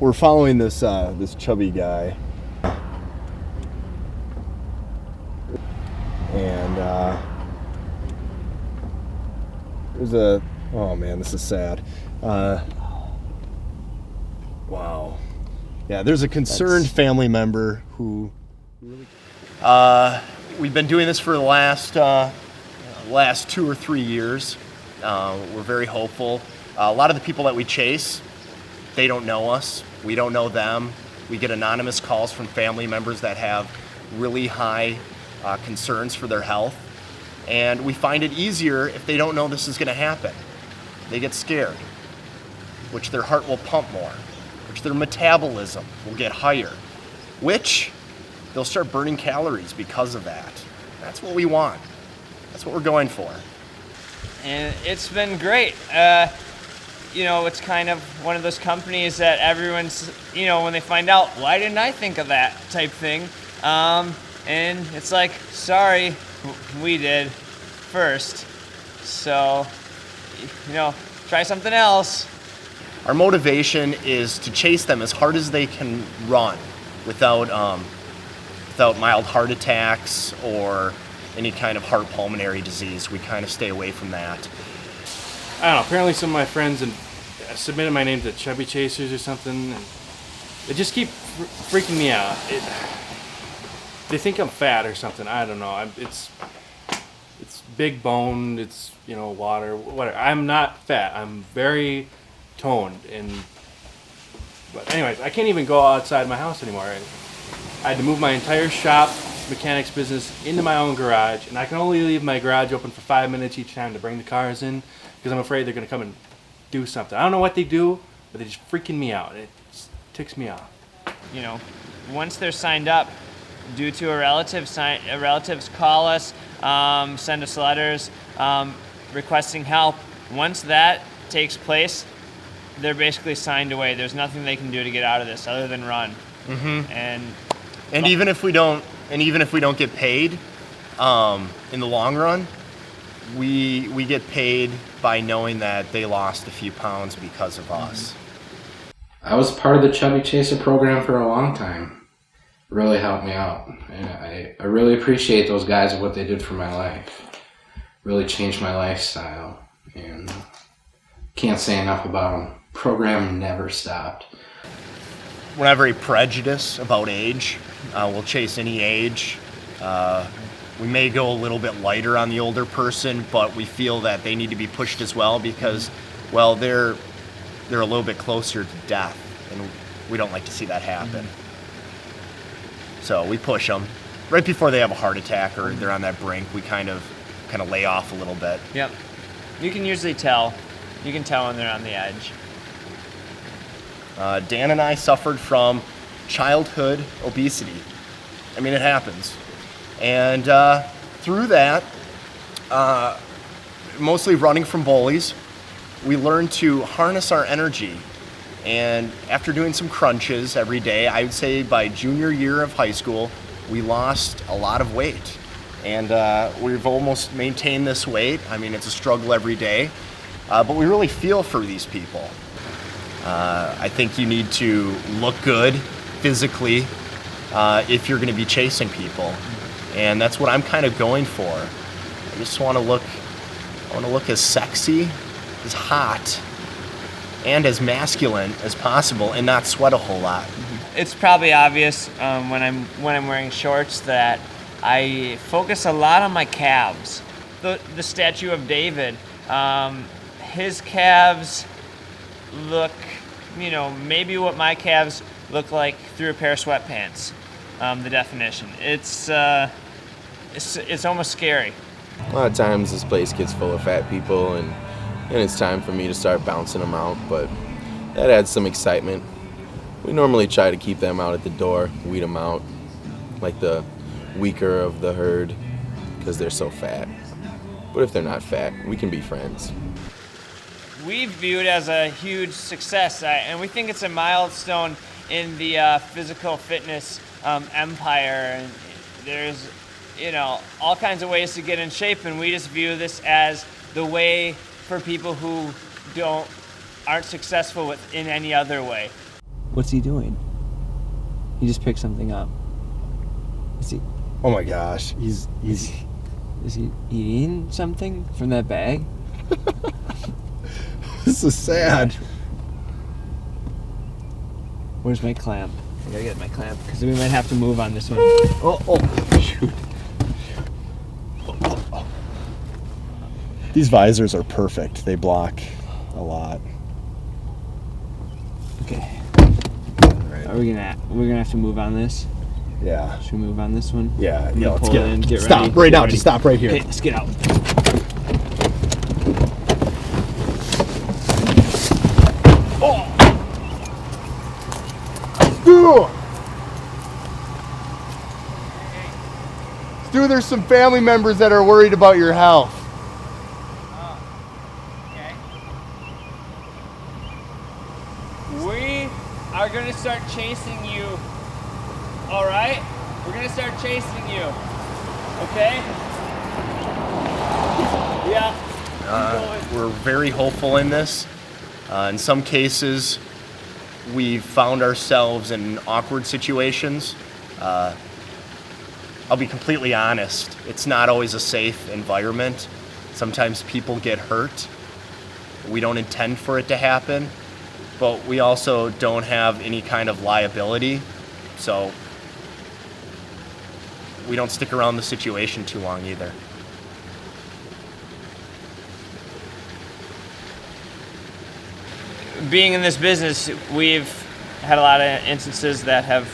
we're following this chubby guy, and there's a, oh man, this is sad. Wow. Yeah, there's a concerned family member who really. We've been doing this for the last 2 or 3 years. We're very hopeful. A lot of the people that we chase, they don't know us. We don't know them. We get anonymous calls from family members that have really high concerns for their health. And we find it easier if they don't know this is going to happen. They get scared, which their heart will pump more, which their metabolism will get higher, which they'll start burning calories because of that. That's what we want. That's what we're going for. And it's been great. It's kind of one of those companies that everyone's, when they find out, why didn't I think of that type thing? And it's like, sorry, we did first. So, try something else. Our motivation is to chase them as hard as they can run without mild heart attacks or any kind of heart pulmonary disease. We kind of stay away from that. I don't know, apparently some of my friends submitted my name to Chubby Chasers or something, and they just keep freaking me out. They think I'm fat or something, I don't know. It's big boned, it's, water, whatever. I'm not fat, I'm very toned, but anyways, I can't even go outside my house anymore. I had to move my entire shop, mechanics business, into my own garage, and I can only leave my garage open for 5 minutes each time to bring the cars in, because I'm afraid they're going to come and do something. I don't know what they do, but they're just freaking me out. It just ticks me off. Once they're signed up, due to relatives call us, send us letters, requesting help. Once that takes place, they're basically signed away. There's nothing they can do to get out of this other than run. Mm-hmm. And even if we don't get paid, in the long run, we get paid by knowing that they lost a few pounds because of us. I was part of the Chubby Chaser program for a long time. It really helped me out, and I really appreciate those guys and what they did for my life. Really changed my lifestyle, and can't say enough about them. Program never stopped. We're not very prejudiced about age. We'll chase any age. We may go a little bit lighter on the older person, but we feel that they need to be pushed as well because, well, they're a little bit closer to death, and we don't like to see that happen. So we push them right before they have a heart attack or they're on that brink. We kind of lay off a little bit. Yep. You can usually tell. You can tell when they're on the edge. Dan and I suffered from childhood obesity. I mean, it happens. And through that, mostly running from bullies, we learned to harness our energy. And after doing some crunches every day, I would say by junior year of high school, we lost a lot of weight. And we've almost maintained this weight. I mean, it's a struggle every day. But we really feel for these people. I think you need to look good physically if you're going to be chasing people. And that's what I'm kind of going for. I just want to look as sexy, as hot, and as masculine as possible and not sweat a whole lot. It's probably obvious when I'm wearing shorts that I focus a lot on my calves. The statue of David, his calves look, maybe what my calves look like through a pair of sweatpants. The definition. It's almost scary. A lot of times this place gets full of fat people and it's time for me to start bouncing them out, but that adds some excitement. We normally try to keep them out at the door, weed them out, like the weaker of the herd, because they're so fat. But if they're not fat, we can be friends. We view it as a huge success, and we think it's a milestone in the physical fitness empire. And there's, all kinds of ways to get in shape, and we just view this as the way for people who aren't successful in any other way. What's he doing? He just picked something up. Is he Oh my gosh, he's is he eating something from that bag? this is sad. Where's my clamp? I gotta get my clamp because we might have to move on this one. Oh, shoot. These visors are perfect. They block a lot. Okay. Right. We're gonna have to move on this? Yeah. Should we move on this one? Yeah, I'm yeah, gonna let's pull get it in, get stop ready, right get now. ready. Just stop right here. Okay, let's get out. Stu, there's some family members that are worried about your health. Okay. We are gonna start chasing you. All right? We're gonna start chasing you. Okay? Yeah. We're very hopeful in this. In some cases, we've found ourselves in awkward situations. I'll be completely honest, it's not always a safe environment. Sometimes people get hurt. We don't intend for it to happen, but we also don't have any kind of liability, so we don't stick around the situation too long either. Being in this business, we've had a lot of instances that have,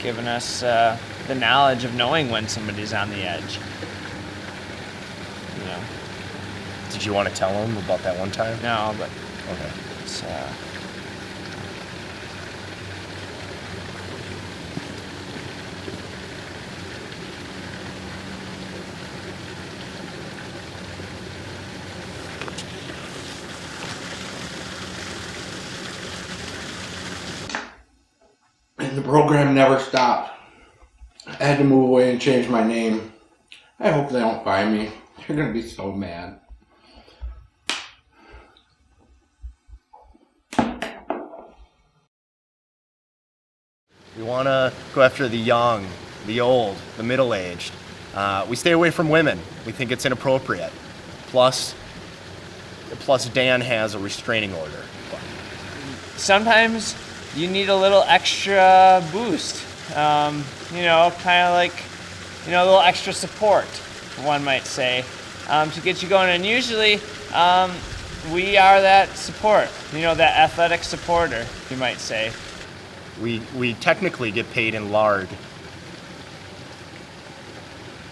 given us the knowledge of knowing when somebody's on the edge. Did you want to tell them about that one time? No, but Okay. it's, And the program never stopped. I had to move away and change my name. I hope they don't find me. They're gonna be so mad. We want to go after the young, the old, the middle-aged. We stay away from women. We think it's inappropriate. Plus Dan has a restraining order. sometimes you need a little extra boost. Kind of like, a little extra support, one might say, to get you going. And usually, we are that support, that athletic supporter, you might say. We technically get paid in lard.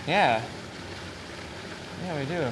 Yeah. Yeah, we do.